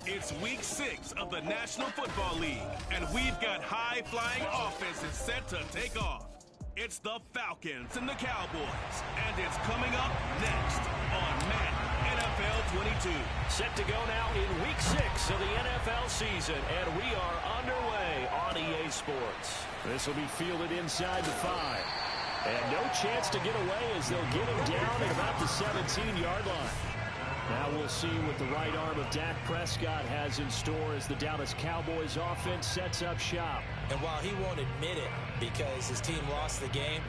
It's week 6 of the National Football League, and we've got high-flying offenses set to take off. It's the Falcons and the Cowboys, and it's coming up next on Madden NFL 22. Set to go now in week 6 of the NFL season, and we are underway on EA Sports. This will be fielded inside the 5. And no chance to get away as they'll get him down at about the 17-yard line. Now we'll see what the right arm of Dak Prescott has in store as the Dallas Cowboys offense sets up shop. And while he won't admit it because his team lost the game,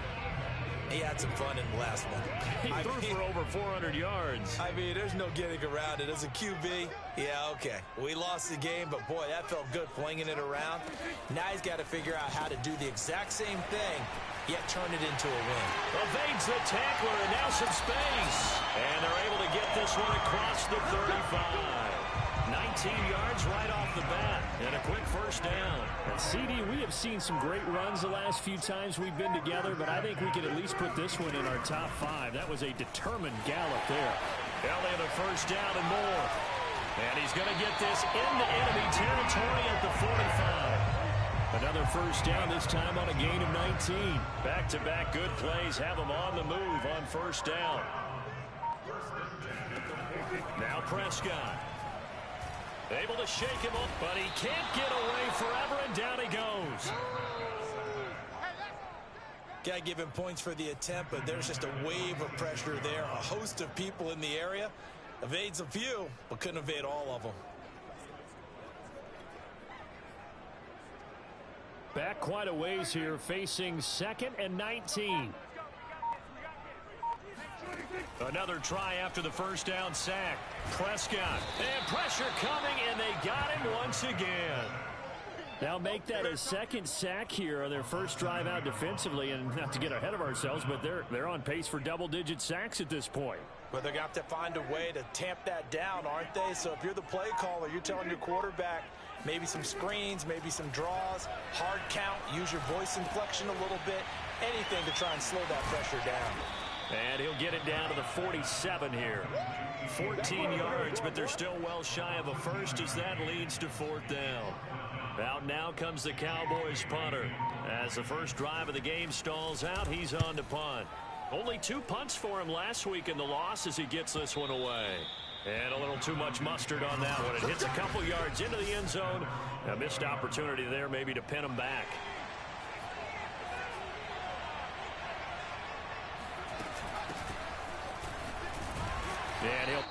he had some fun in the last one. He threw for over 400 yards. I mean, there's no getting around it. As a QB, yeah, okay. We lost the game, but boy, that felt good flinging it around. Now he's got to figure out how to do the exact same thing, yet turn it into a win. Evades the tackler, and now some space. And they're able to get this one across the 35. 19 yards right off the bat, and a quick first down. And CD, we have seen some great runs the last few times we've been together, but I think we can at least put this one in our top 5. That was a determined gallop there. Elliott a first down and more. And he's going to get this into enemy territory at the 45. Another first down, this time on a gain of 19. Back-to-back good plays have him on the move on first down. Now Prescott. Able to shake him up, but he can't get away forever, and down he goes. Got to give him points for the attempt, but there's just a wave of pressure there. A host of people in the area. Evades a few, but couldn't evade all of them. Back quite a ways here, facing 2nd and 19. Another try after the first down sack. Prescott. And pressure coming, and they got him once again. Now make that a second sack here on their first drive out defensively, and not to get ahead of ourselves, but they're on pace for double-digit sacks at this point. But they're going to have to find a way to tamp that down, aren't they? So if you're the play caller, you're telling your quarterback maybe some screens, maybe some draws, hard count, use your voice inflection a little bit, anything to try and slow that pressure down. And he'll get it down to the 47 here. 14 yards, but they're still well shy of a first as that leads to 4th down. Out now comes the Cowboys punter. As the first drive of the game stalls out, he's on to punt. Only 2 punts for him last week in the loss as he gets this one away. And a little too much mustard on that one. It hits a couple yards into the end zone. A missed opportunity there maybe to pin him back. And he'll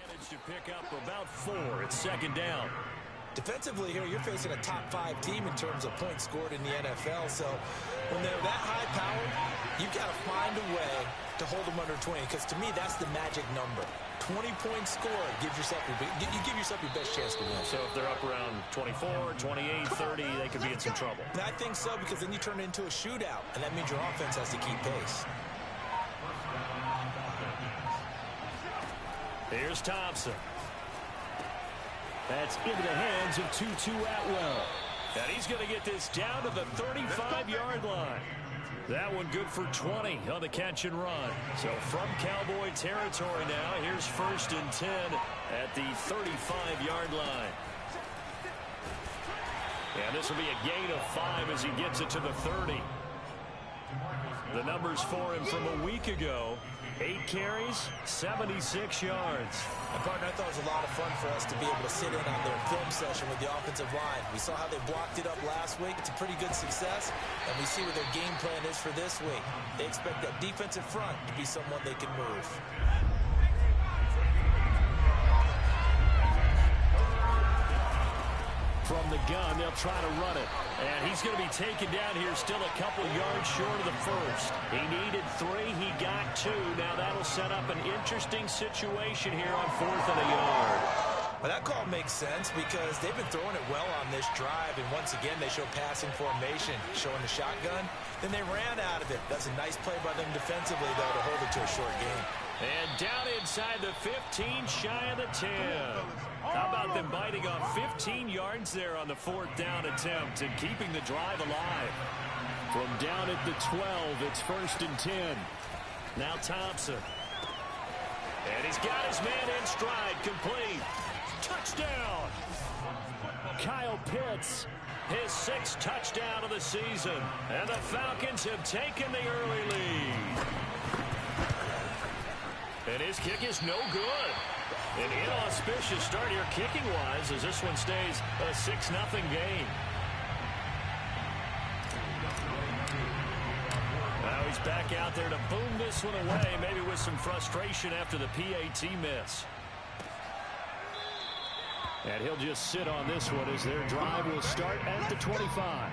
Managed to pick up about 4. It's second down. Defensively here, you're facing a top-5 team in terms of points scored in the NFL. So when they're that high-powered, you've got to find a way to hold them under 20. Because to me, that's the magic number. 20 points scored, you give yourself your best chance to win. So if they're up around 24, 28, 30, they could be in some trouble. And I think so, because then you turn it into a shootout, and that means your offense has to keep pace. Here's Thompson. That's into the hands of Tutu Atwell. And he's going to get this down to the 35-yard line. That one good for 20 on the catch and run. So from Cowboy territory now, here's 1st and 10 at the 35-yard line. And this will be a gain of 5 as he gets it to the 30. The numbers for him from a week ago: 8 carries, 76 yards. And, partner, I thought it was a lot of fun for us to be able to sit in on their film session with the offensive line. We saw how they blocked it up last week. It's a pretty good success, and we see what their game plan is for this week. They expect that defensive front to be someone they can move. From the gun, they'll try to run it. And he's going to be taken down here, still a couple yards short of the first. He needed 3, he got 2. Now that'll set up an interesting situation here on 4th and a yard. Well, that call makes sense because they've been throwing it well on this drive, and once again they show passing formation, showing the shotgun. Then they ran out of it. That's a nice play by them defensively, though, to hold it to a short game. And down inside the 15, shy of the 10. How about them biting off 15 yards there on the 4th down attempt and keeping the drive alive? From down at the 12, it's 1st and 10. Now Thompson. And he's got his man in stride, complete. Touchdown! Kyle Pitts. His 6th touchdown of the season. And the Falcons have taken the early lead. And his kick is no good. An inauspicious start here kicking-wise as this one stays a 6-0 game. Now he's back out there to boom this one away, maybe with some frustration after the PAT miss. And he'll just sit on this one as their drive will start at the 25.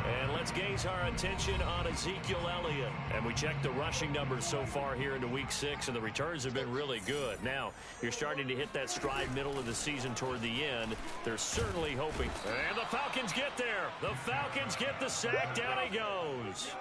And let's gaze our attention on Ezekiel Elliott. And we check the rushing numbers so far here into Week 6, and the returns have been really good. Now, you're starting to hit that stride middle of the season toward the end. They're certainly hoping. And the Falcons get there. The Falcons get the sack. Down he goes.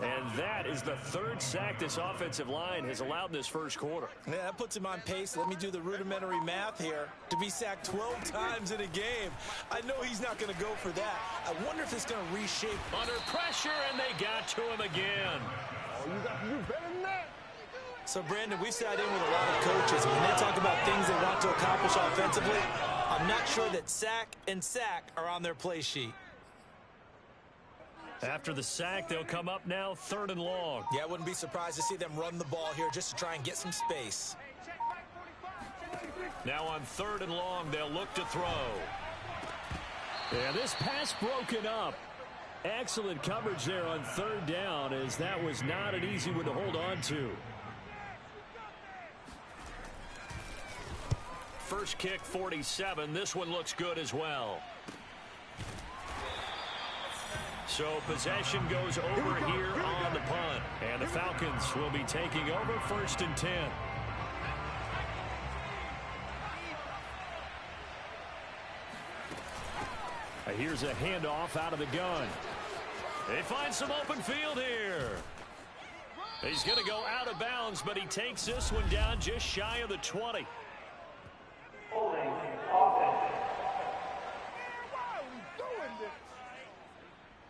And that is the 3rd sack this offensive line has allowed in this first quarter. Yeah, that puts him on pace. Let me do the rudimentary math here. To be sacked 12 times in a game, I know he's not going to go for that. I wonder if it's going to reshape. Under pressure, and they got to him again. Oh, you got to do better than that. So, Brandon, we've sat in with a lot of coaches. When they talk about things they want to accomplish offensively, I'm not sure that sack and sack are on their play sheet. After the sack, they'll come up now 3rd and long. Yeah, I wouldn't be surprised to see them run the ball here just to try and get some space. Now on 3rd and long, they'll look to throw. Yeah, this pass broken up. Excellent coverage there on 3rd down, as that was not an easy one to hold on to. First kick, 47. This one looks good as well. So possession goes over here on the punt. And the Falcons will be taking over 1st and 10. Here's a handoff out of the gun. They find some open field here. He's going to go out of bounds, but he takes this one down just shy of the 20.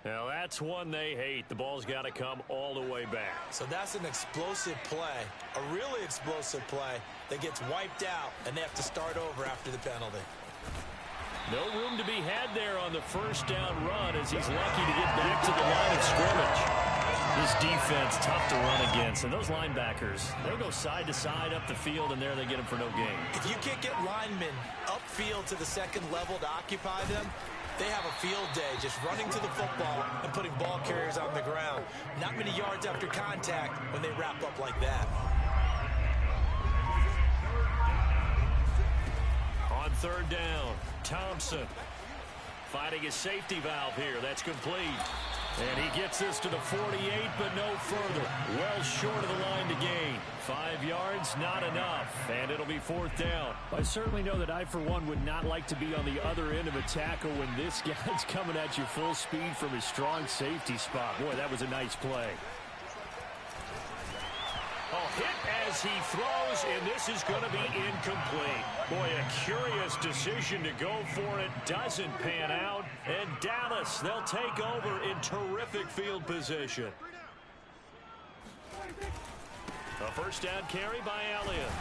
Now that's one they hate. The ball's got to come all the way back. So that's an explosive play, a really explosive play that gets wiped out, and they have to start over after the penalty. No room to be had there on the 1st down run as he's lucky to get back to the line of scrimmage. This defense tough to run against, and those linebackers, they'll go side to side up the field, and there they get them for no gain. If you can't get linemen upfield to the 2nd level to occupy them, they have a field day just running to the football and putting ball carriers on the ground. Not many yards after contact when they wrap up like that. third down. Thompson finding his safety valve here. That's complete. And he gets this to the 48, but no further. Well short of the line to gain. 5 yards, not enough. And it'll be fourth down. I certainly know that I, for one, would not like to be on the other end of a tackle when this guy's coming at you full speed from his strong safety spot. Boy, that was a nice play. A hit as he throws, and this is going to be incomplete. Boy, a curious decision to go for it. Doesn't pan out. And Dallas, they'll take over in terrific field position. A first down carry by Elliott.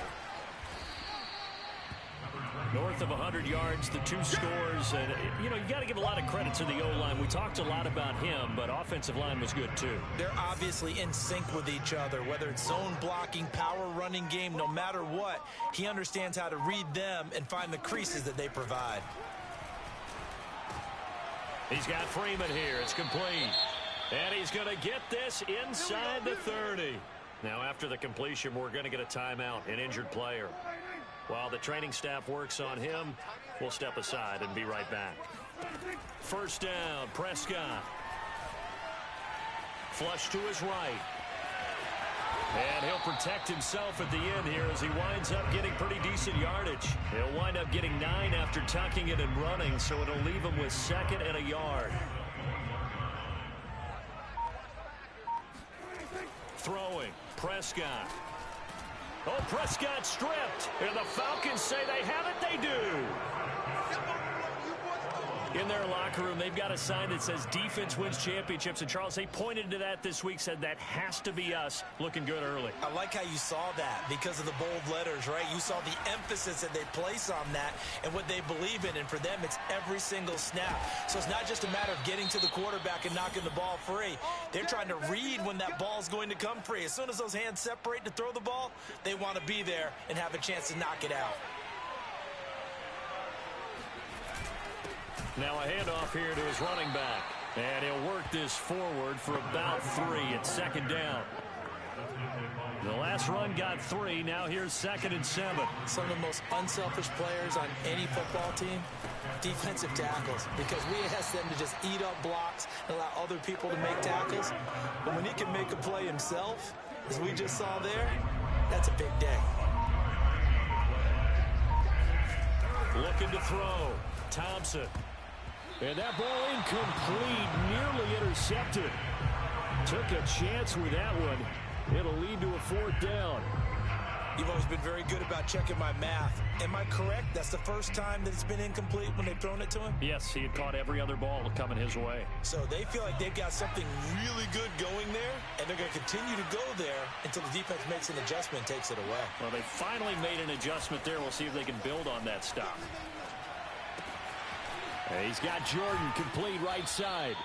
North of 100 yards, the 2 scores. And, you know, you got to give a lot of credit to the O-line. We talked a lot about him, but offensive line was good, too. They're obviously in sync with each other, whether it's zone blocking, power running game, no matter what. He understands how to read them and find the creases that they provide. He's got Freeman here. It's complete. And he's going to get this inside the 30. Now, after the completion, we're going to get a timeout, an injured player. While the training staff works on him, we'll step aside and be right back. First down, Prescott. Flush to his right. And he'll protect himself at the end here as he winds up getting pretty decent yardage. He'll wind up getting 9 after tucking it and running, so it'll leave him with 2nd and a yard. Throwing, Prescott. Oh, Prescott stripped. And the Falcons say they have it. They do. In their locker room, they've got a sign that says defense wins championships. And, Charles, they pointed to that this week, said that has to be us. Looking good early. I like how you saw that because of the bold letters, right? You saw the emphasis that they place on that and what they believe in. And for them, it's every single snap. So it's not just a matter of getting to the quarterback and knocking the ball free. They're trying to read when that ball's going to come free. As soon as those hands separate to throw the ball, they want to be there and have a chance to knock it out. Now a handoff here to his running back. And he'll work this forward for about 3. It's 2nd down. The last run got 3. Now here's 2nd and 7. Some of the most unselfish players on any football team, defensive tackles, because we ask them to just eat up blocks and allow other people to make tackles. But when he can make a play himself, as we just saw there, that's a big day. Looking to throw. Thompson. And that ball incomplete, nearly intercepted. Took a chance with that one. It'll lead to a 4th down. You've always been very good about checking my math. Am I correct? That's the first time that it's been incomplete when they've thrown it to him? Yes, he had caught every other ball coming his way. So they feel like they've got something really good going there, and they're going to continue to go there until the defense makes an adjustment and takes it away. Well, they finally made an adjustment there. We'll see if they can build on that stop. He's got Jordan complete right side.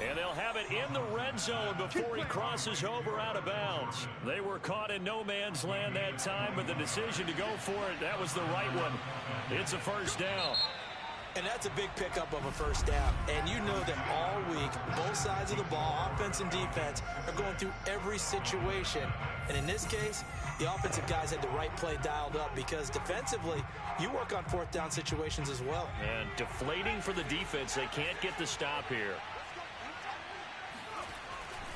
And they'll have it in the red zone before he crosses over out of bounds. They were caught in no man's land that time, but the decision to go for it, that was the right one. It's a first down. And that's a big pickup of a first down. And you know that all week, both sides of the ball, offense and defense, are going through every situation. And in this case, the offensive guys had the right play dialed up because defensively, you work on 4th down situations as well. And deflating for the defense. They can't get the stop here.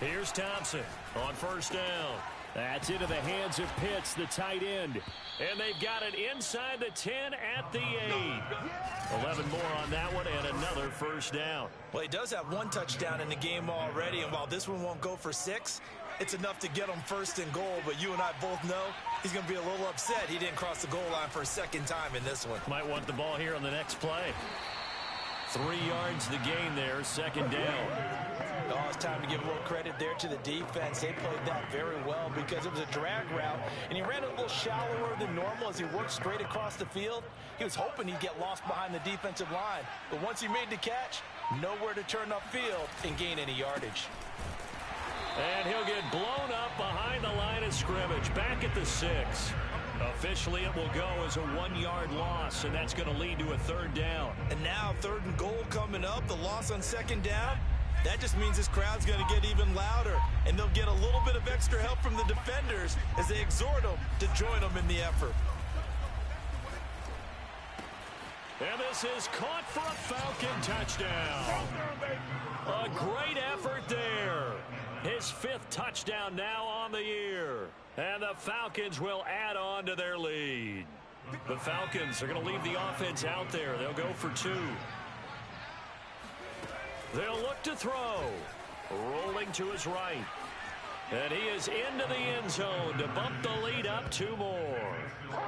Here's Thompson on first down. That's into the hands of Pitts, the tight end. And they've got it inside the 10 at the 8. 11 more on that one and another first down. Well, he does have 1 touchdown in the game already, and while this one won't go for 6, it's enough to get him 1st and goal. But you and I both know he's going to be a little upset he didn't cross the goal line for a 2nd time in this one. Might want the ball here on the next play. 3 yards the gain there, 2nd down. Oh, it's time to give a little credit there to the defense. They played that very well because it was a drag route, and he ran a little shallower than normal as he worked straight across the field. He was hoping he'd get lost behind the defensive line, but once he made the catch, nowhere to turn upfield and gain any yardage. And he'll get blown up behind the line of scrimmage, back at the 6. Officially, it will go as a 1-yard loss, and that's going to lead to a 3rd down. And now 3rd and goal coming up, the loss on 2nd down. That just means this crowd's going to get even louder, and they'll get a little bit of extra help from the defenders as they exhort them to join them in the effort. pass is caught for a Falcon touchdown. A great effort there. His 5th touchdown now on the year. And the Falcons will add on to their lead. The Falcons are going to leave the offense out there. They'll go for 2. They'll look to throw. Rolling to his right. And he is into the end zone to bump the lead up 2 more.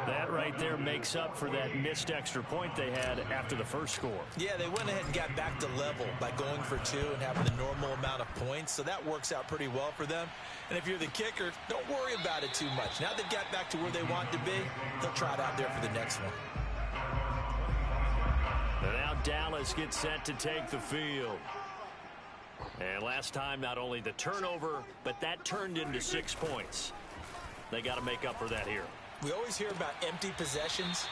That right there makes up for that missed extra point they had after the first score. Yeah, they went ahead and got back to level by going for 2 and having the normal amount of points. So that works out pretty well for them. And if you're the kicker, don't worry about it too much. Now they've got back to where they want to be, they'll try it out there for the next one. And now Dallas gets set to take the field. And last time, not only the turnover, but that turned into 6 points. They got to make up for that here. We always hear about empty possessions,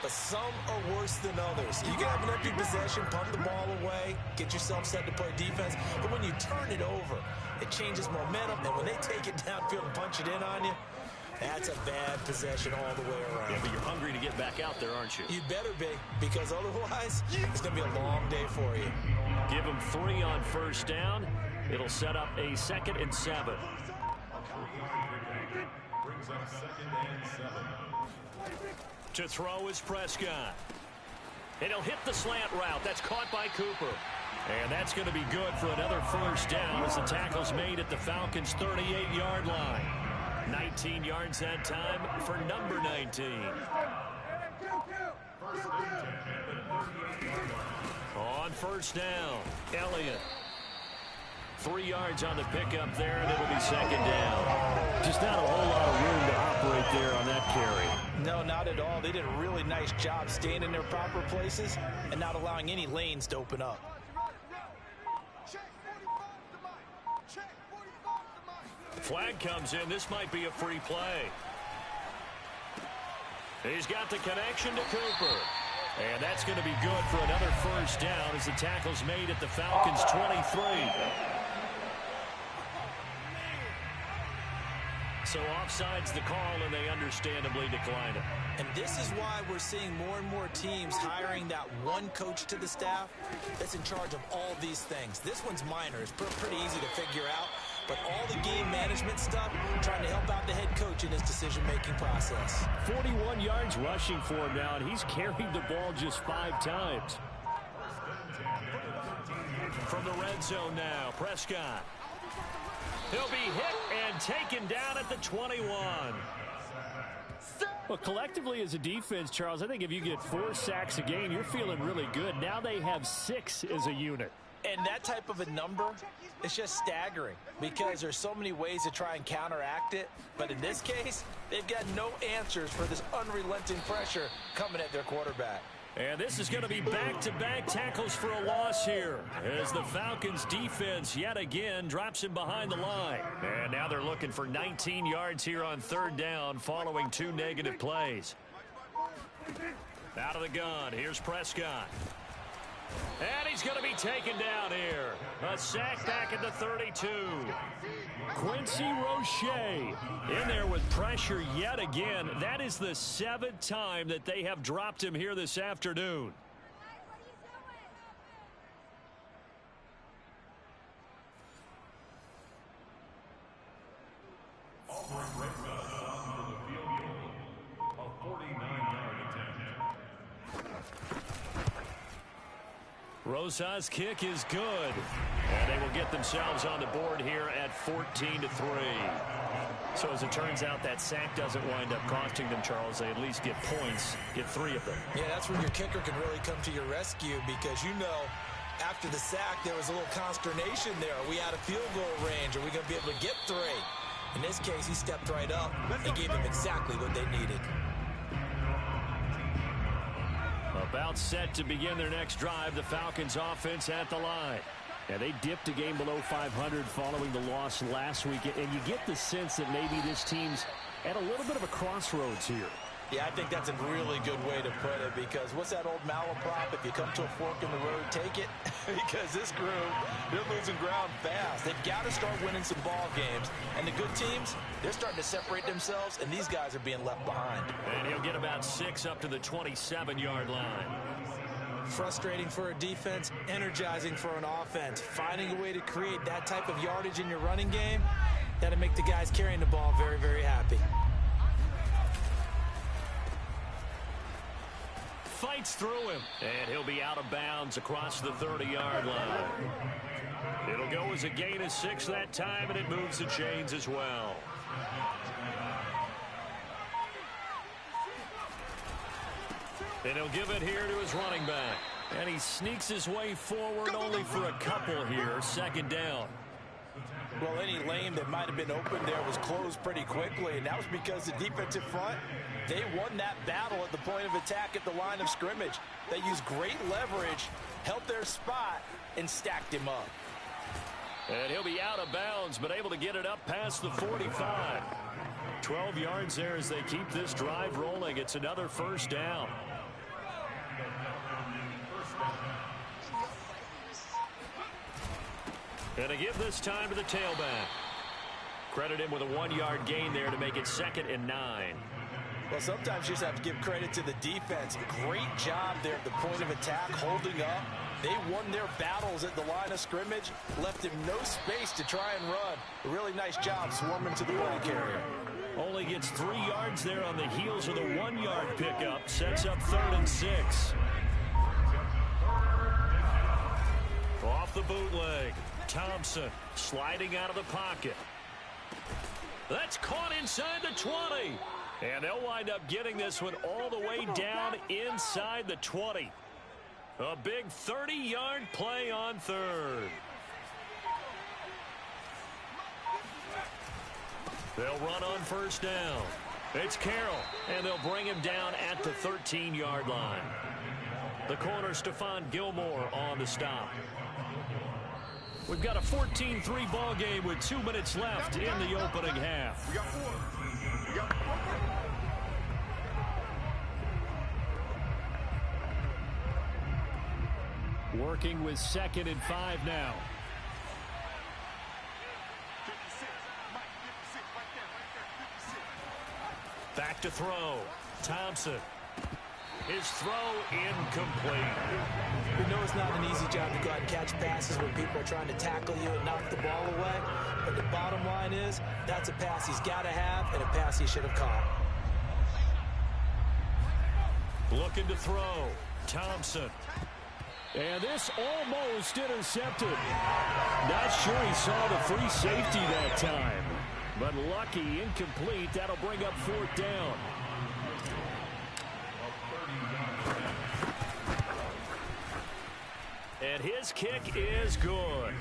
but some are worse than others. You can have an empty possession, punt the ball away, get yourself set to play defense, but when you turn it over, it changes momentum, and when they take it downfield and punch it in on you, that's a bad possession all the way around. Yeah, but you're hungry to get back out there, aren't you? You better be, because otherwise, it's going to be a long day for you. Give him 3 on first down. It'll set up a 2nd and 7. To throw is Prescott. And he'll hit the slant route. That's caught by Cooper. And that's going to be good for another first down as the tackle's made at the Falcons' 38-yard line. 19 yards that time for number 19. On first down, Elliott. 3 yards on the pickup there, and it'll be 2nd down. Just not a whole lot of room to operate there on that carry. No, not at all. They did a really nice job staying in their proper places and not allowing any lanes to open up. Flag comes in. This might be a free play. He's got the connection to Cooper. And that's going to be good for another first down as the tackle's made at the Falcons' 23. So offside's the call, and they understandably decline it. And this is why we're seeing more and more teams hiring that one coach to the staff that's in charge of all these things. This one's minor. It's pretty easy to figure out. But all the game management stuff, trying to help out the head coach in his decision-making process. 41 yards rushing for him now, and he's carried the ball just 5 times. From the red zone now, Prescott. He'll be hit and taken down at the 21. Well, collectively as a defense, Charles, I think if you get 4 sacks a game, you're feeling really good. Now they have 6 as a unit. And that type of a number, it's just staggering because there's so many ways to try and counteract it. But in this case, they've got no answers for this unrelenting pressure coming at their quarterback. And this is going to be back-to-back tackles for a loss here as the Falcons defense yet again drops him behind the line. And now they're looking for 19 yards here on 3rd down following 2 negative plays. Out of the gun, here's Prescott. And he's going to be taken down here. A sack back at the 32. Quincy Roche in there with pressure yet again. That is the 7th time that they have dropped him here this afternoon. Rosa's kick is good. And they will get themselves on the board here at 14-3. So as it turns out, that sack doesn't wind up costing them, Charles. They at least get points, get 3 of them. Yeah, that's when your kicker can really come to your rescue because, you know, after the sack, there was a little consternation there. Are we out of field goal range? Are we going to be able to get 3? In this case, he stepped right up and gave them exactly what they needed. About set to begin their next drive, the Falcons offense at the line. Yeah, they dipped a game below 500 following the loss last week, and you get the sense that maybe this team's at a little bit of a crossroads here. Yeah, I think that's a really good way to put it because what's that old malaprop? If you come to a fork in the road, take it. Because this group, they're losing ground fast. They've got to start winning some ball games. And the good teams, they're starting to separate themselves, and these guys are being left behind. And he'll get about 6 up to the 27-yard line. Frustrating for a defense, energizing for an offense. Finding a way to create that type of yardage in your running game, that'll make the guys carrying the ball very, very happy. Fights through him, and he'll be out of bounds across the 30-yard line. It'll go as a gain of 6 that time, and it moves the chains as well. And he'll give it here to his running back. And he sneaks his way forward only for a couple here. Second down. Well, any lane that might have been open there was closed pretty quickly, and that was because the defensive front, they won that battle at the point of attack at the line of scrimmage. They used great leverage, held their spot, and stacked him up. And he'll be out of bounds, but able to get it up past the 45. 12 yards there as they keep this drive rolling. It's another first down. And a give this time to the tailback. Credit him with a 1-yard gain there to make it 2nd and 9. Well, sometimes you just have to give credit to the defense. Great job there at the point of attack, holding up. They won their battles at the line of scrimmage, left him no space to try and run. A really nice job swarming to the ball carrier. Only gets 3 yards there on the heels of the 1-yard pickup. Sets up 3rd and 6. Off the bootleg. Thompson sliding out of the pocket. That's caught inside the 20. And they'll wind up getting this one all the way down inside the 20. A big 30-yard play on 3rd. They'll run on first down. It's Carroll, and they'll bring him down at the 13-yard line. The corner, Stephon Gilmore, on the stop. We've got a 14-3 ball game with 2 minutes left in the opening half. We got 4. We got 4. Working with 2nd and 5 now. 56. Mike, 56. Right there. 56. Back to throw. Thompson. His throw incomplete. We know it's not an easy job to go out and catch passes when people are trying to tackle you and knock the ball away. But the bottom line is, that's a pass he's got to have and a pass he should have caught. Looking to throw. Thompson. And this almost intercepted. Not sure he saw the free safety that time. But lucky, incomplete. That'll bring up 4th down. And his kick is good.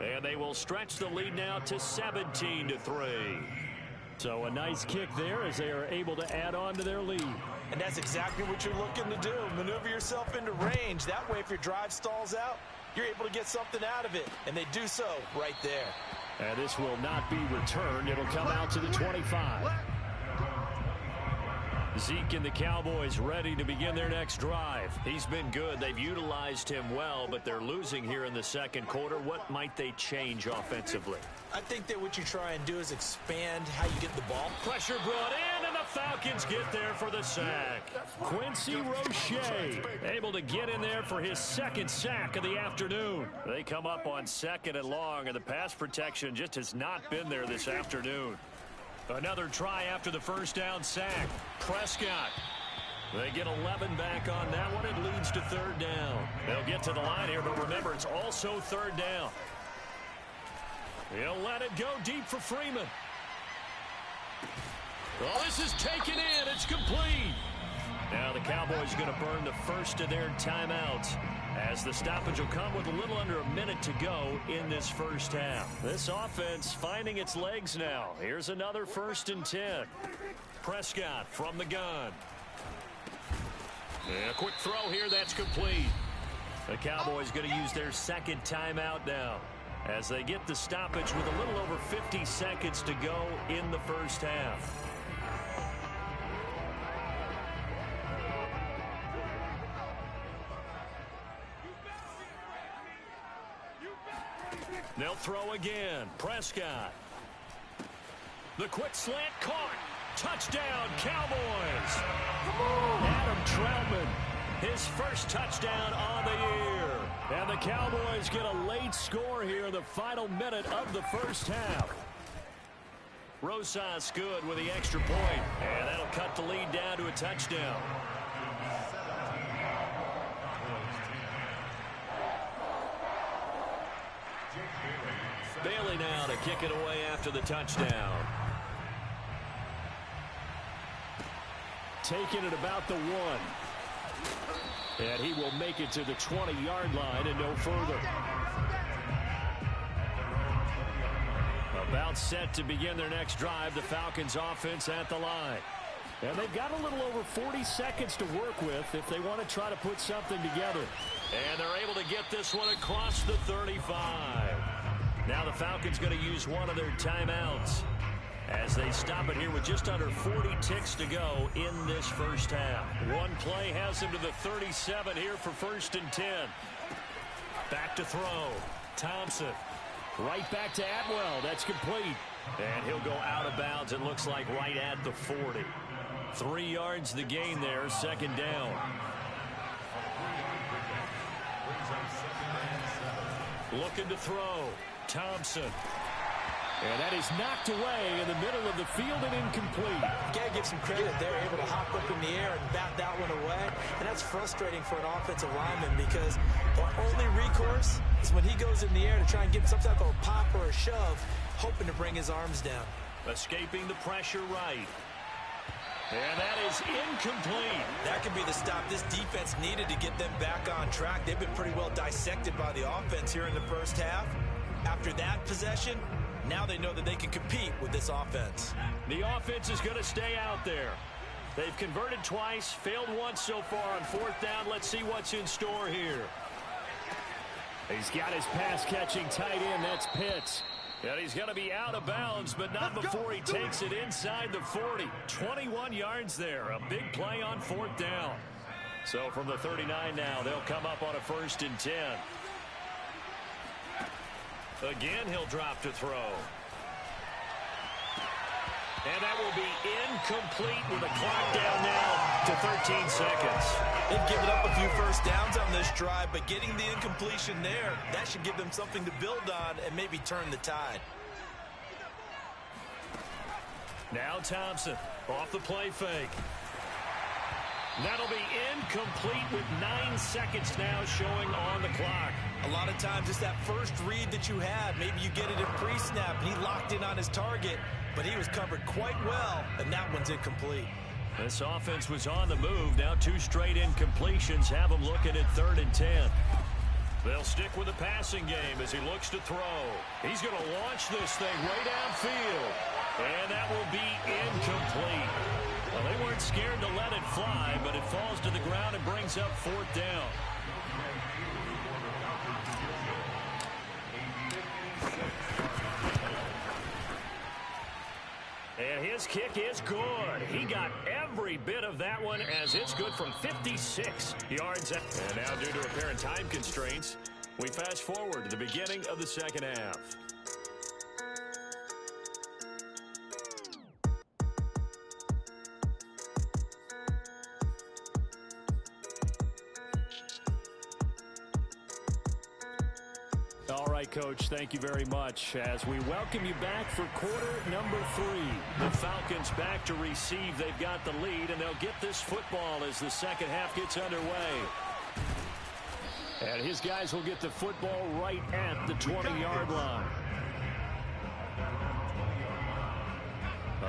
And they will stretch the lead now to 17-3. So a nice kick there as they are able to add on to their lead. And that's exactly what you're looking to do. Maneuver yourself into range. That way, if your drive stalls out, you're able to get something out of it. And they do so right there. And this will not be returned. It'll come out to the 25. Zeke and the Cowboys ready to begin their next drive. He's been good. They've utilized him well, but they're losing here in the second quarter. What might they change offensively? I think that what you try and do is expand how you get the ball. Pressure brought in, and the Falcons get there for the sack. Quincy Roche able to get in there for his 2nd sack of the afternoon. They come up on 2nd and long, and the pass protection just has not been there this afternoon. Another try after the first down sack. Prescott. They get 11 back on that one. It leads to 3rd down. They'll get to the line here, but remember, it's also 3rd down. He'll let it go deep for Freeman. Oh, this is taken in. It's complete. Now the Cowboys are going to burn the first of their timeouts, as the stoppage will come with a little under a minute to go in this first half. This offense finding its legs now. Here's another 1st and 10. Prescott from the gun. And a quick throw here. That's complete. The Cowboys going to use their 2nd timeout now, as they get the stoppage with a little over 50 seconds to go in the first half. They'll throw again. Prescott. The quick slant caught. Touchdown, Cowboys. Adam Troutman his first touchdown on the year. And the Cowboys get a late score here in the final minute of the first half. Rosas good with the extra point, and that'll cut the lead down to a touchdown. Bailey now to kick it away after the touchdown. Taking it about the 1. And he will make it to the 20-yard line and no further. About set to begin their next drive, the Falcons offense at the line. And they've got a little over 40 seconds to work with if they want to try to put something together. And they're able to get this one across the 35. Now the Falcons going to use one of their timeouts as they stop it here with just under 40 ticks to go in this first half. One play has them to the 37 here for 1st and 10. Back to throw. Thompson. Right back to Atwell. That's complete. And he'll go out of bounds, it looks like, right at the 40. 3 yards the gain there, 2nd down. Looking to throw. Thompson. And that is knocked away in the middle of the field and incomplete. You got to give some credit. They're able to hop up in the air and bat that one away. And that's frustrating for an offensive lineman because the only recourse is when he goes in the air to try and give some type of a pop or a shove, hoping to bring his arms down. Escaping the pressure right. And that is incomplete. That could be the stop this defense needed to get them back on track. They've been pretty well dissected by the offense here in the first half. After that possession, now they know that they can compete with this offense. The offense is going to stay out there. They've converted twice, failed once so far on 4th down. Let's see what's in store here. He's got his pass-catching tight end. That's Pitts. And he's going to be out of bounds, but not before he takes it inside the 40. 21 yards there. A big play on 4th down. So from the 39 now, they'll come up on a 1st and 10. Again, he'll drop to throw. And that will be incomplete with a clock down now to 13 seconds. They've given up a few first downs on this drive, but getting the incompletion there, that should give them something to build on and maybe turn the tide. Now Thompson off the play fake. That'll be incomplete with 9 seconds now showing on the clock. A lot of times it's that first read that you have. Maybe you get it in pre-snap and he locked in on his target, but he was covered quite well, and that one's incomplete. This offense was on the move. Now 2 straight incompletions have them looking at 3rd and 10. They'll stick with the passing game as he looks to throw. He's going to launch this thing way downfield, and that will be incomplete. Well, they weren't scared to let it fly, but it falls to the ground and brings up 4th down. And his kick is good. He got every bit of that one as it's good from 56 yards. And now due to apparent time constraints, we fast forward to the beginning of the 2nd half. All right, Coach, thank you very much as we welcome you back for quarter number 3. The Falcons back to receive. They've got the lead, and they'll get this football as the 2nd half gets underway. And his guys will get the football right at the 20-yard line.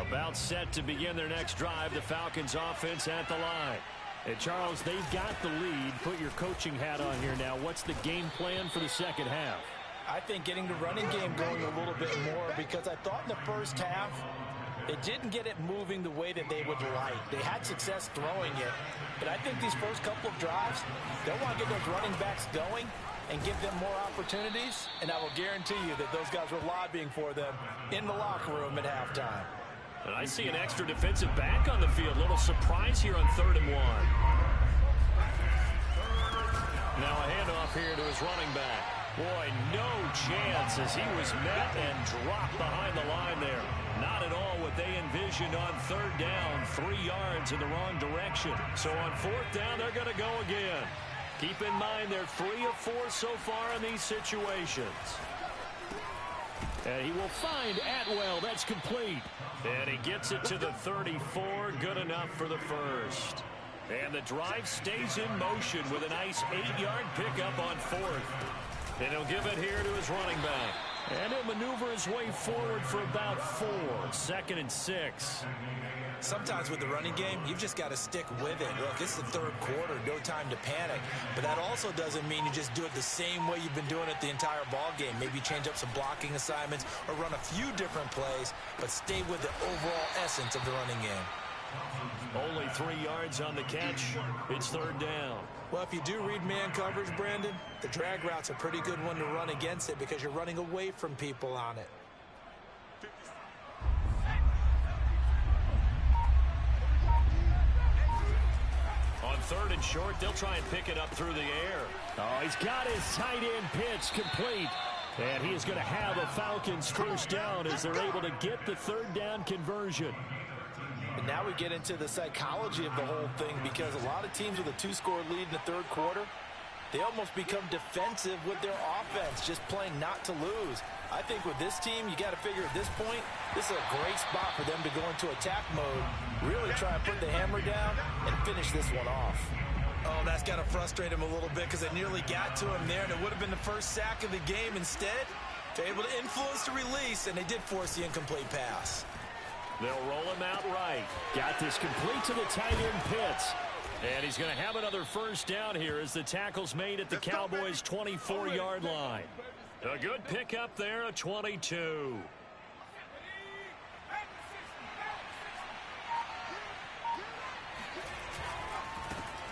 About set to begin their next drive, the Falcons offense at the line. And Charles, they've got the lead. Put your coaching hat on here now. What's the game plan for the 2nd half? I think getting the running game going a little bit more, because I thought in the first half they didn't get it moving the way that they would like. They had success throwing it, but I think these first couple of drives, they'll want to get those running backs going and give them more opportunities, and I will guarantee you that those guys were lobbying for them in the locker room at halftime. And I see an extra defensive back on the field. Little surprise here on 3rd and 1. Now a handoff here to his running back. Boy, no chance as he was met and dropped behind the line there. Not at all what they envisioned on third down. 3 yards in the wrong direction. So on fourth down, they're going to go again. Keep in mind they're 3 of 4 so far in these situations. And he will find Atwell. That's complete. And he gets it to the 34. Good enough for the first. And the drive stays in motion with a nice 8-yard pickup on fourth. And he'll give it here to his running back. And he'll maneuver his way forward for about 4. 2nd and 6. Sometimes with the running game, you've just got to stick with it. Look, it's the third quarter, no time to panic. But that also doesn't mean you just do it the same way you've been doing it the entire ball game. Maybe change up some blocking assignments or run a few different plays, but stay with the overall essence of the running game. Only 3 yards on the catch. It's third down. Well, if you do read man coverage, Brandon, the drag route's a pretty good one to run against it because you're running away from people on it. On 3rd and short, they'll try and pick it up through the air. Oh, he's got his tight end pitch complete. And he is going to have a Falcons first down as they're able to get the third down conversion. And now we get into the psychology of the whole thing because a lot of teams with a 2-score lead in the third quarter, they almost become defensive with their offense, just playing not to lose. I think with this team, you got to figure at this point, this is a great spot for them to go into attack mode, really try and put the hammer down and finish this one off. Oh, that's got to frustrate him a little bit because they nearly got to him there, and it would have been the first sack of the game. Instead, they're able to influence the release, and they did force the incomplete pass. They'll roll him out right. Got this complete to the tight end Pitts. And he's going to have another first down here as the tackle's made at the Cowboys' 24-yard line. A good pickup there, a 22.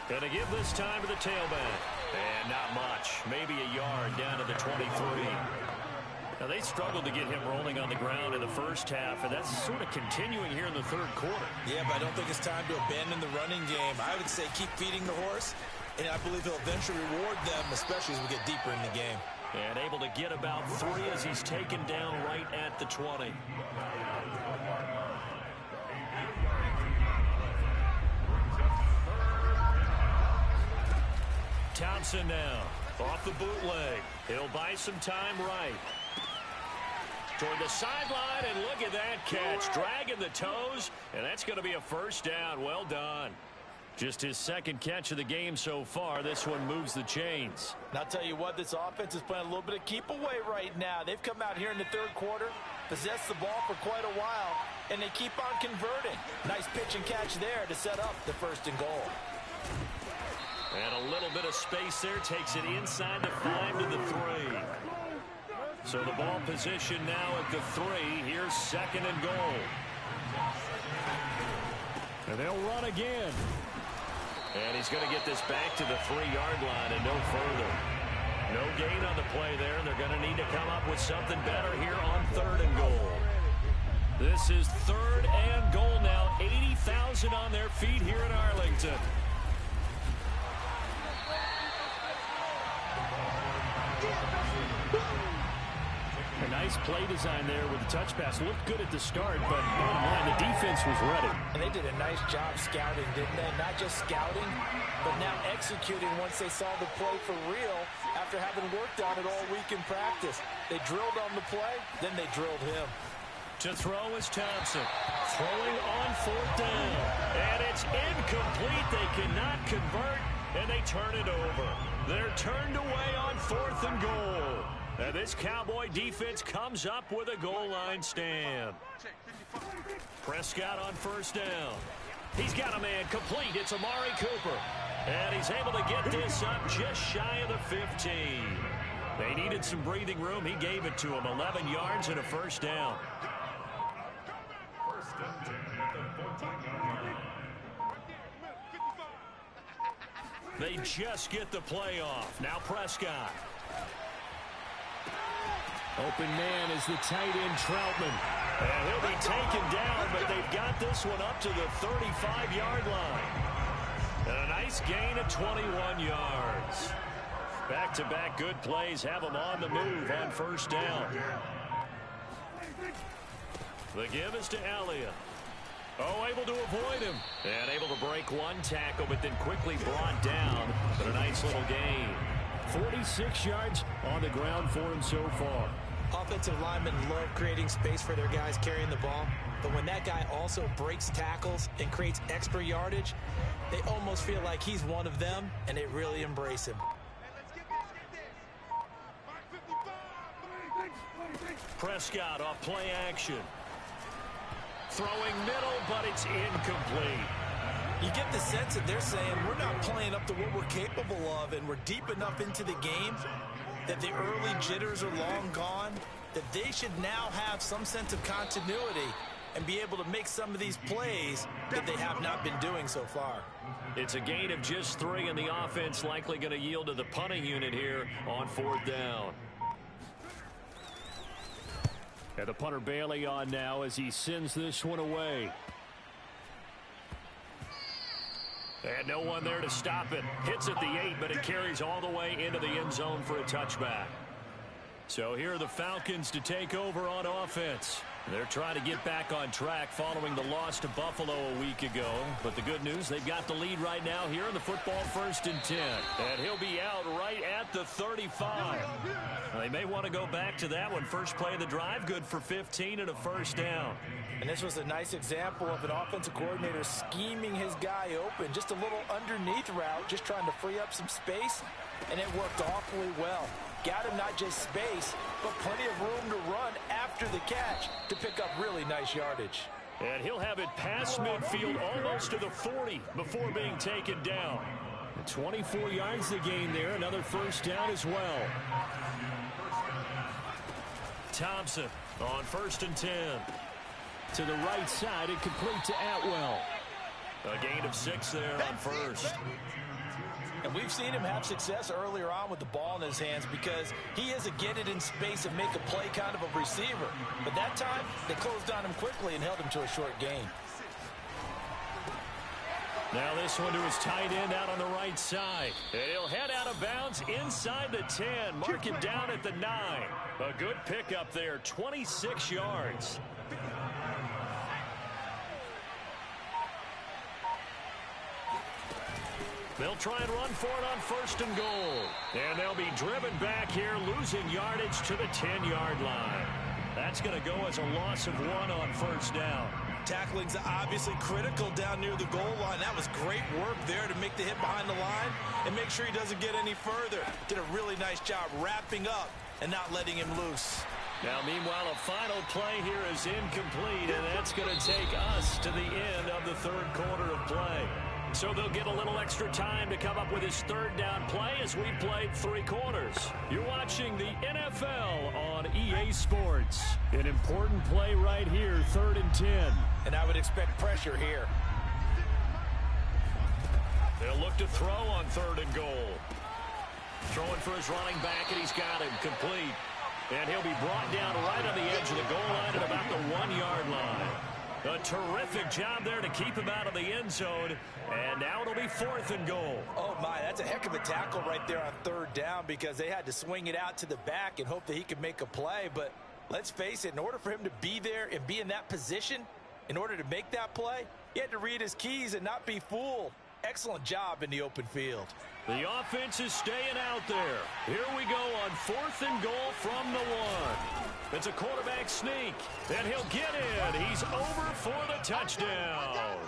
Going to give this time to the tailback. And not much. Maybe a yard down to the 23. Now, they struggled to get him rolling on the ground in the first half, and that's sort of continuing here in the third quarter. Yeah, but I don't think it's time to abandon the running game. I would say keep feeding the horse, and I believe he'll eventually reward them, especially as we get deeper in the game. And able to get about 3 as he's taken down right at the 20. Thompson now, off the bootleg. He'll buy some time right. Toward the sideline, and look at that catch. Dragging the toes, and that's going to be a first down. Well done. Just his second catch of the game so far. This one moves the chains. And I'll tell you what, this offense is playing a little bit of keep away right now. They've come out here in the third quarter, possessed the ball for quite a while, and they keep on converting. Nice pitch and catch there to set up the 1st and goal. And a little bit of space there. Takes it inside the 5 to the 3. So the ball position now at the 3. Here's 2nd and goal. And they'll run again. And he's going to get this back to the 3-yard line and no further. No gain on the play there, and they're going to need to come up with something better here on 3rd and goal. This is 3rd and goal now. 80,000 on their feet here in Arlington. A nice play design there with the touch pass. Looked good at the start, but bottom line, the defense was ready. And they did a nice job scouting, didn't they? Not just scouting, but now executing once they saw the play for real after having worked on it all week in practice. They drilled on the play, then they drilled him. To throw is Thompson. Throwing on 4th down. And it's incomplete. They cannot convert, and they turn it over. They're turned away on 4th and goal. And this Cowboy defense comes up with a goal line stand. Prescott on 1st down. He's got a man complete. It's Amari Cooper. And he's able to get this up just shy of the 15. They needed some breathing room. He gave it to him. 11 yards and a first down. They just get the play off. Now Prescott. Open man is the tight end Troutman. And he'll be taken down, but they've got this one up to the 35-yard line. And a nice gain of 21 yards. Back-to-back good plays have them on the move on 1st down. The give is to Elliott. Oh, able to avoid him. And able to break one tackle, but then quickly brought down. But a nice little gain. 46 yards on the ground for him so far. Offensive linemen love creating space for their guys carrying the ball. But when that guy also breaks tackles and creates extra yardage, they almost feel like he's one of them, and they really embrace him. Prescott off play action. Throwing middle, but it's incomplete. You get the sense that they're saying we're not playing up to what we're capable of, and we're deep enough into the game that the early jitters are long gone, that they should now have some sense of continuity and be able to make some of these plays that they have not been doing so far. It's a gain of just 3, and the offense likely going to yield to the punting unit here on 4th down. And the punter Bailey on now as he sends this one away. And no one there to stop it. Hits at the 8, but it carries all the way into the end zone for a touchback. So here are the Falcons to take over on offense. They're trying to get back on track following the loss to Buffalo a week ago. But the good news, they've got the lead right now here in the football 1st and 10. And he'll be out right at the 35. They may want to go back to that one. First play of the drive, good for 15 and a 1st down. And this was a nice example of an offensive coordinator scheming his guy open. Just a little underneath route, just trying to free up some space, and it worked awfully well. Got him not just space, but plenty of room to run after the catch to pick up really nice yardage. And he'll have it past midfield almost to the 40 before being taken down. 24 yards to gain there, another 1st down as well. Thompson on 1st and 10. To the right side and complete to Atwell. A gain of 6 there on 1st. And we've seen him have success earlier on with the ball in his hands because he is a get it in space and make a play kind of a receiver. But that time, they closed on him quickly and held him to a short gain. Now this one to his tight end out on the right side. And he'll head out of bounds inside the 10. Mark him down at the 9. A good pickup there, 26 yards. They'll try and run for it on 1st and goal. And they'll be driven back here, losing yardage to the 10-yard line. That's going to go as a loss of 1 on 1st down. Tackling's obviously critical down near the goal line. That was great work there to make the hit behind the line and make sure he doesn't get any further. Did a really nice job wrapping up and not letting him loose. Now, meanwhile, a final play here is incomplete, and that's going to take us to the end of the 3rd quarter of play. So they'll get a little extra time to come up with his 3rd down play as we've played 3 quarters. You're watching the NFL on EA Sports. An important play right here, 3rd and 10. And I would expect pressure here. They'll look to throw on 3rd and goal. Throwing for his running back, and he's got him complete. And he'll be brought down right on the edge of the goal line at about the 1-yard line. A terrific job there to keep him out of the end zone. And now it'll be 4th and goal. Oh, my, that's a heck of a tackle right there on 3rd down because they had to swing it out to the back and hope that he could make a play. But let's face it, in order for him to be there and be in that position, in order to make that play, he had to read his keys and not be fooled. Excellent job in the open field. The offense is staying out there. Here we go on 4th and goal from the 1. It's a quarterback sneak, and he'll get in. He's over for the touchdown.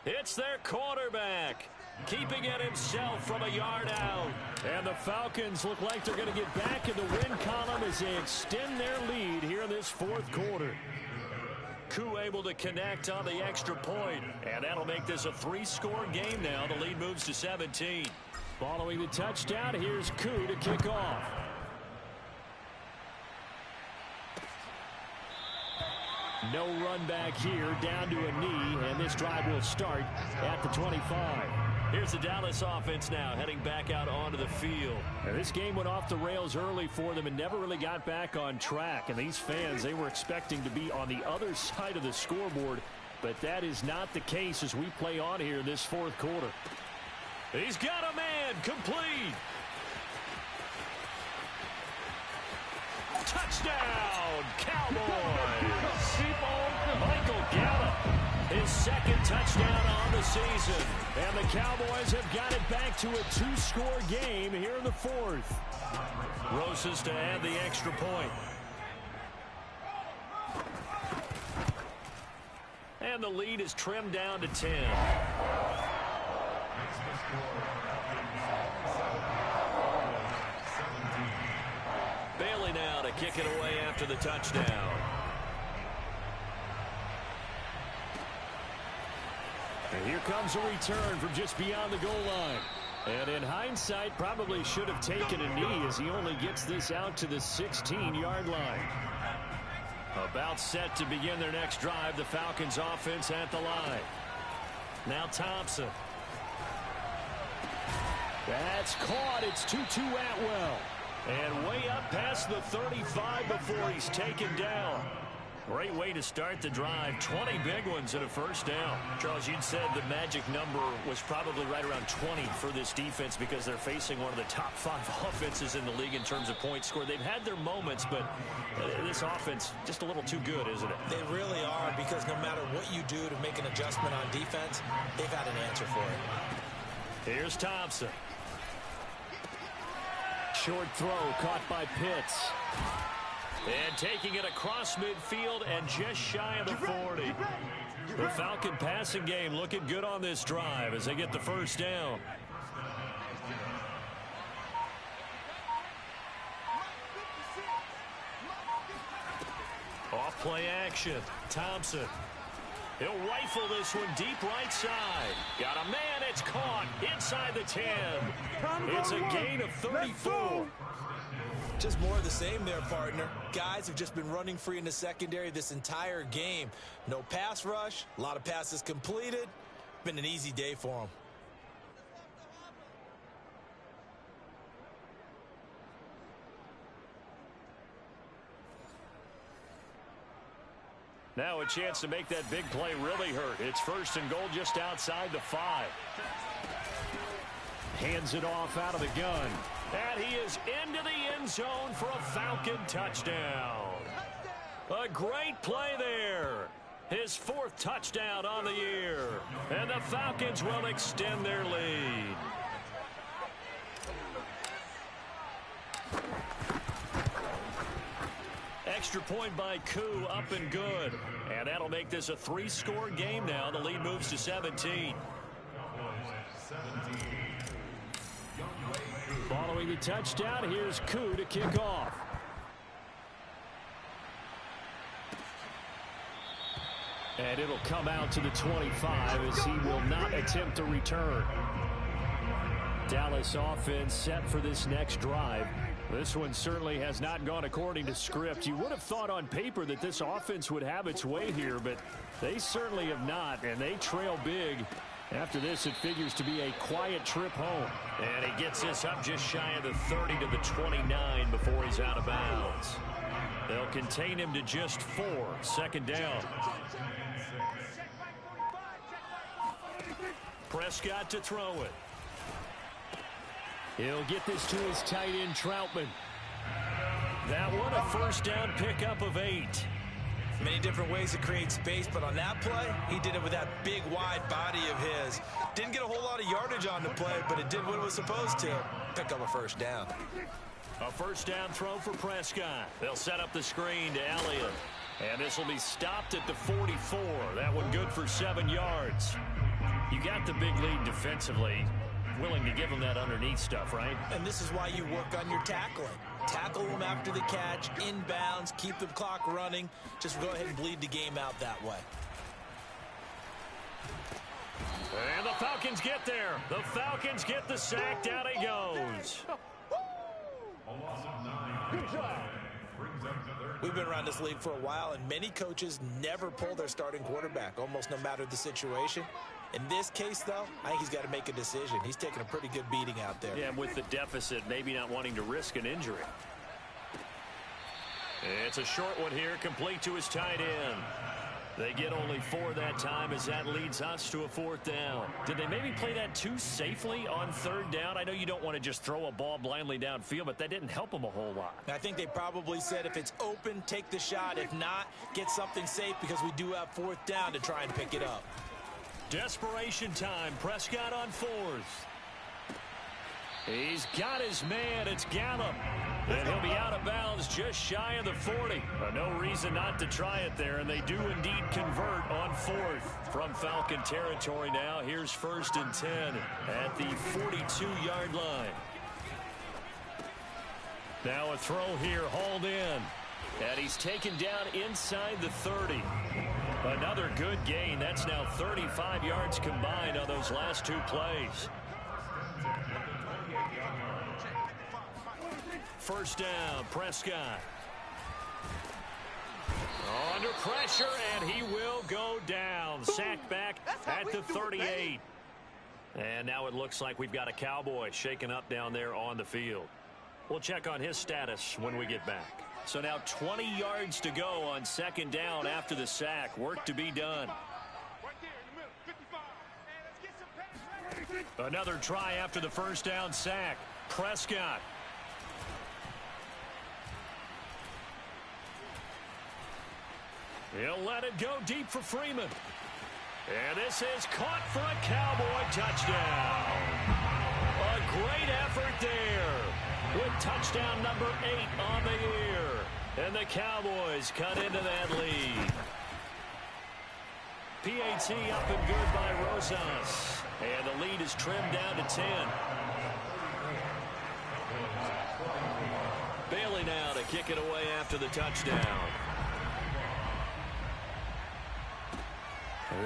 It's their quarterback, keeping it himself from a yard out. And the Falcons look like they're going to get back in the win column as they extend their lead here in this 4th quarter. Koo able to connect on the extra point, and that'll make this a 3-score game now. The lead moves to 17. Following the touchdown, here's Koo to kick off. No run back here, down to a knee, and this drive will start at the 25. Here's the Dallas offense now, heading back out onto the field. And this game went off the rails early for them and never really got back on track. And these fans, they were expecting to be on the other side of the scoreboard, but that is not the case as we play on here in this 4th quarter. He's got a man, complete. Touchdown, Cowboys. Michael Gallup, his second touchdown on the season. And the Cowboys have got it back to a two-score game here in the fourth. Roses to add the extra point. And the lead is trimmed down to 10. Bailey now to kick it away after the touchdown. And here comes a return from just beyond the goal line. And in hindsight, probably should have taken a knee as he only gets this out to the 16-yard line. About set to begin their next drive, the Falcons offense at the line. Now Thompson. That's caught. It's 2-2 Atwell. And way up past the 35 before he's taken down. Great way to start the drive. 20 big ones and a first down. Charles, you'd said the magic number was probably right around 20 for this defense because they're facing one of the top 5 offenses in the league in terms of points scored. They've had their moments, but this offense just a little too good, isn't it? They really are, because no matter what you do to make an adjustment on defense, they've had an answer for it. Here's Thompson. Short throw caught by Pitts. And taking it across midfield and just shy of the 40. The Falcon passing game looking good on this drive as they get the first down. Off play action. Thompson. He'll rifle this one deep right side. Got a man. It's caught inside the 10. It's a gain of 34. Just more of the same there, partner. Guys have just been running free in the secondary this entire game. No pass rush, a lot of passes completed. Been an easy day for them. Now a chance to make that big play really hurt. It's first and goal just outside the 5. Hands it off out of the gun. And he is into the end zone for a Falcon touchdown. A great play there. His 4th touchdown on the year. And the Falcons will extend their lead. Extra point by Koo, up and good. And that'll make this a 3-score game now. The lead moves to 17. Following the touchdown, here's Koo to kick off. And it'll come out to the 25 as he will not attempt to return. Dallas offense set for this next drive. This one certainly has not gone according to script. You would have thought on paper that this offense would have its way here, but they certainly have not, and they trail big. After this, it figures to be a quiet trip home. And he gets this up just shy of the 30 to the 29 before he's out of bounds. They'll contain him to just 4. Second down. Prescott to throw it. He'll get this to his tight end, Troutman. That one, a first down pickup of 8. Many different ways to create space, but on that play, he did it with that big, wide body of his. Didn't get a whole lot of yardage on the play, but it did what it was supposed to. Pick up a first down. A first down throw for Prescott. They'll set up the screen to Elliott. And this will be stopped at the 44. That one good for 7 yards. You got the big lead defensively. Willing to give him that underneath stuff, right? And this is why you work on your tackling. Tackle them after the catch, inbounds, keep the clock running. Just go ahead and bleed the game out that way. And the Falcons get there. The Falcons get the sack. Down he goes. We've been around this league for a while, and many coaches never pull their starting quarterback, almost no matter the situation. In this case, though, I think he's got to make a decision. He's taking a pretty good beating out there. Yeah, with the deficit, maybe not wanting to risk an injury. It's a short one here, complete to his tight end. They get only 4 that time as that leads us to a 4th down. Did they maybe play that too safely on 3rd down? I know you don't want to just throw a ball blindly downfield, but that didn't help them a whole lot. I think they probably said if it's open, take the shot. If not, get something safe because we do have 4th down to try and pick it up. Desperation time. Prescott on 4th. He's got his man. It's Gallup. And he'll be out of bounds just shy of the 40. No reason not to try it there, and they do indeed convert on 4th from Falcon territory now. Here's 1st and 10 at the 42-yard line. Now a throw here, hauled in. And he's taken down inside the 30. Another good gain. That's now 35 yards combined on those last 2 plays. 1st down, Prescott. Under pressure, and he will go down. Sacked back at the 38. And now it looks like we've got a Cowboy shaken up down there on the field. We'll check on his status when we get back. So now 20 yards to go on 2nd down after the sack. Work to be done. Another try after the 1st down sack. Prescott. He'll let it go deep for Freeman. And this is caught for a Cowboy touchdown. A great effort there with touchdown number 8 on the year. And the Cowboys cut into that lead. PAT up and good by Rosas. And the lead is trimmed down to 10. Bailey now to kick it away after the touchdown.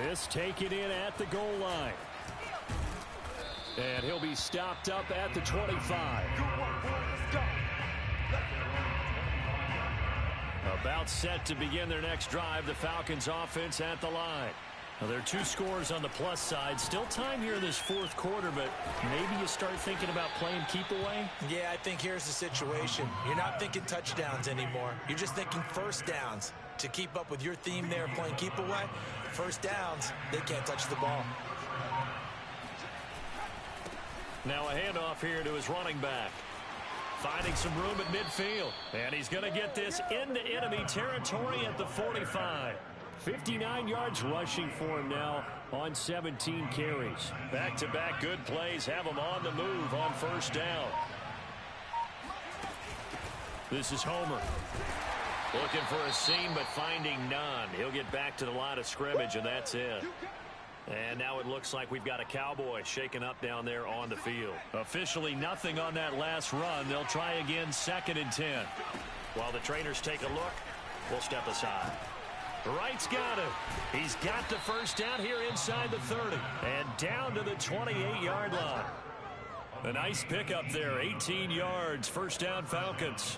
This taken in at the goal line. And he'll be stopped up at the 25. About set to begin their next drive, the Falcons offense at the line. Now, there are 2 scores on the plus side. Still time here in this 4th quarter, but maybe you start thinking about playing keep away? Yeah, I think here's the situation. You're not thinking touchdowns anymore. You're just thinking 1st downs. To keep up with your theme there, playing keep away, 1st downs, they can't touch the ball. Now a handoff here to his running back. Finding some room at midfield. And he's going to get this into enemy territory at the 45. 59 yards rushing for him now on 17 carries. Back-to-back good plays have him on the move on 1st down. This is Homer. Looking for a seam, but finding none. He'll get back to the line of scrimmage, and that's it. And now it looks like we've got a Cowboy shaken up down there on the field. Officially nothing on that last run. They'll try again 2nd and 10. While the trainers take a look, we'll step aside. Wright's got it. He's got the 1st down here inside the 30. And down to the 28-yard line. A nice pickup there, 18 yards. 1st down Falcons.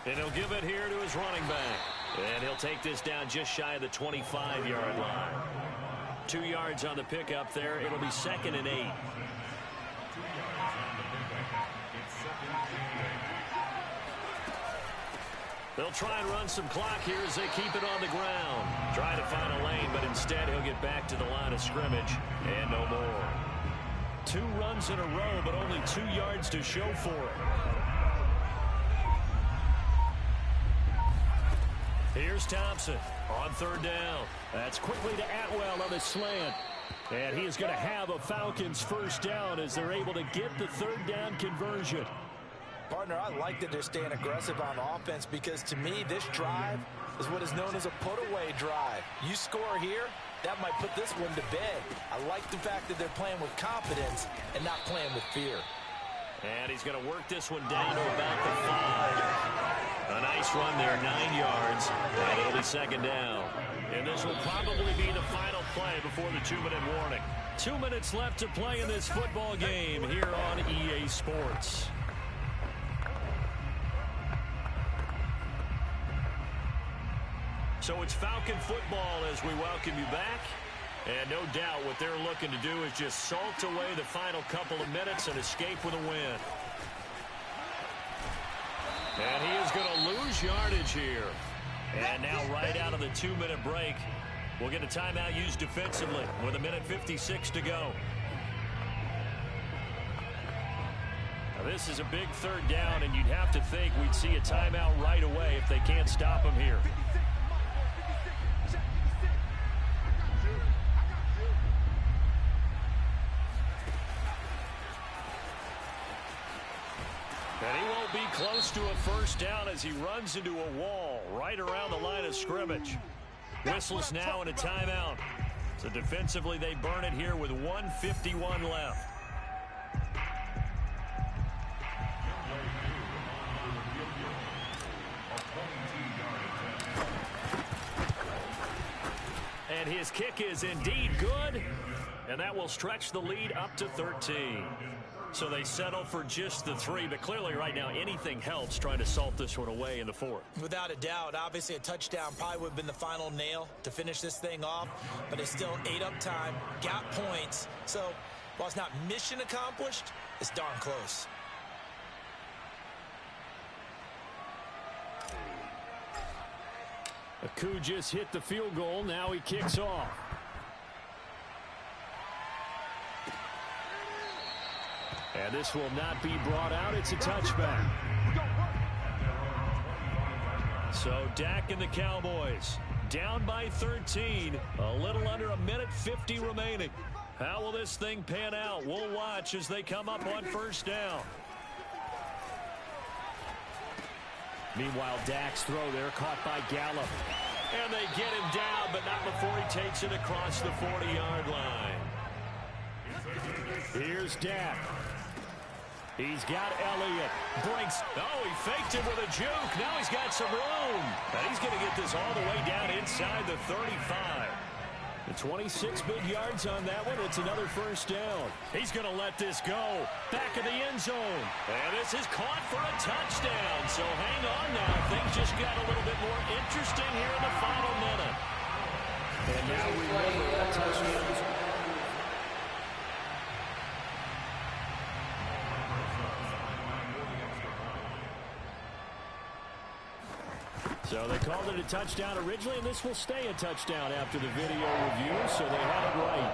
And he'll give it here to his running back. And he'll take this down just shy of the 25-yard line. 2 yards on the pickup there. It'll be 2nd and 8. They'll try and run some clock here as they keep it on the ground. Try to find a lane, but instead he'll get back to the line of scrimmage. And no more. 2 runs in a row, but only 2 yards to show for it. Here's Thompson on 3rd down. That's quickly to Atwell on a slant. And he is going to have a Falcons 1st down as they're able to get the 3rd down conversion. Partner, I like that they're staying aggressive on offense because to me, this drive is what is known as a put-away drive. You score here, that might put this one to bed. I like the fact that they're playing with confidence and not playing with fear. And he's going to work this one down to about the 5. A nice run there, 9 yards, and it'll be 2nd down. And this will probably be the final play before the 2-minute warning. 2 minutes left to play in this football game here on EA Sports. So it's Falcon football as we welcome you back. And no doubt what they're looking to do is just salt away the final couple of minutes and escape with a win. And he is going to lose yardage here. And now right out of the 2-minute break, we'll get a timeout used defensively with 1:56 to go. Now this is a big 3rd down, and you'd have to think we'd see a timeout right away if they can't stop him here. And he won't be close to a 1st down as he runs into a wall right around the line of scrimmage. Whistles now and a timeout. So defensively they burn it here with 1:51 left. And his kick is indeed good. And that will stretch the lead up to 13. So they settle for just the 3, but clearly right now anything helps trying to salt this one away in the 4th. Without a doubt, obviously a touchdown probably would have been the final nail to finish this thing off, but it's still ate up time, got points. So while it's not mission accomplished, it's darn close. Aku just hit the field goal. Now he kicks off. And this will not be brought out. It's a touchback. So Dak and the Cowboys down by 13. A little under 1:50 remaining. How will this thing pan out? We'll watch as they come up on 1st down. Meanwhile, Dak's throw there caught by Gallup. And they get him down, but not before he takes it across the 40-yard line. Here's Dak. He's got Elliott. Breaks. Oh, he faked him with a juke. Now he's got some room. And he's going to get this all the way down inside the 35. The 26 big yards on that one. It's another 1st down. He's going to let this go. Back of the end zone. And this is caught for a touchdown. So hang on now. Things just got a little bit more interesting here in the final minute. And now remember that touchdown. So they called it a touchdown originally, and this will stay a touchdown after the video review, so they had it right.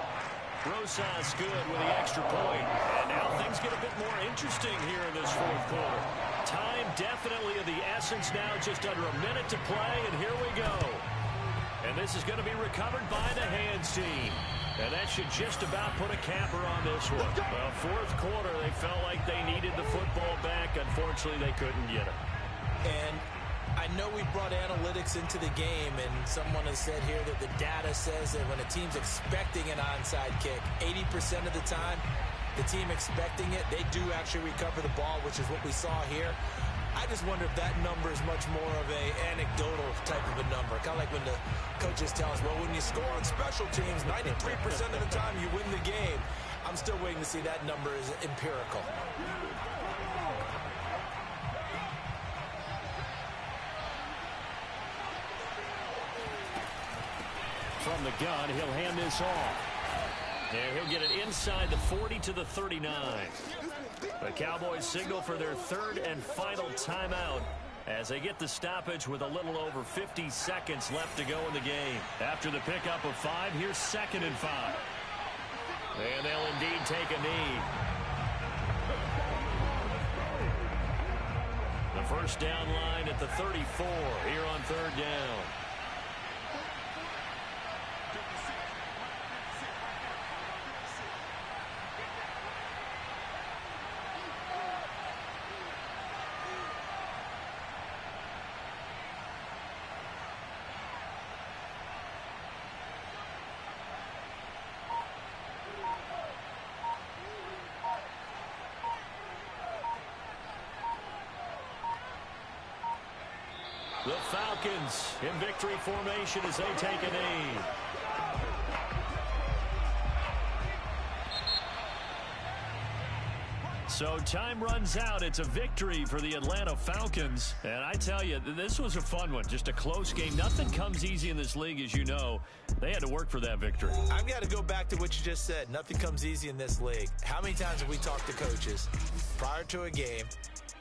Rosas good with the extra point. And now things get a bit more interesting here in this 4th quarter. Time definitely of the essence now, just under a minute to play, and here we go. And this is going to be recovered by the hands team. And that should just about put a capper on this one. Well, 4th quarter, they felt like they needed the football back. Unfortunately, they couldn't get it. And I know we brought analytics into the game, and someone has said here that the data says that when a team's expecting an onside kick, 80% of the time, the team expecting it, they do actually recover the ball, which is what we saw here. I just wonder if that number is much more of a anecdotal type of a number. Kind of like when the coaches tell us, well, when you score on special teams, 93% of the time you win the game. I'm still waiting to see that number is empirical. From the gun, he'll hand this off. And he'll get it inside the 40 to the 39. The Cowboys signal for their 3rd and final timeout as they get the stoppage with a little over 50 seconds left to go in the game. After the pickup of 5, here's 2nd and 5. And they'll indeed take a knee. The 1st down line at the 34 here on 3rd down. The Falcons in victory formation as they take a knee. So time runs out. It's a victory for the Atlanta Falcons. And I tell you, this was a fun one. Just a close game. Nothing comes easy in this league, as you know. They had to work for that victory. I've got to go back to what you just said. Nothing comes easy in this league. How many times have we talked to coaches prior to a game,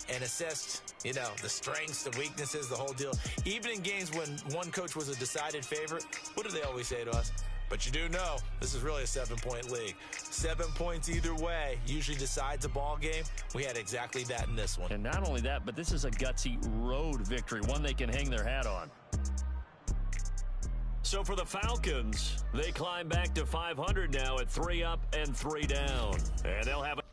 and assessed, you know, the strengths, the weaknesses, the whole deal. Even in games when one coach was a decided favorite, what do they always say to us? But you do know this is really a 7-point league. 7 points either way usually decides a ball game. We had exactly that in this one. And not only that, but this is a gutsy road victory, one they can hang their hat on. So for the Falcons, they climb back to 500 now at 3 up and 3 down. And they'll have a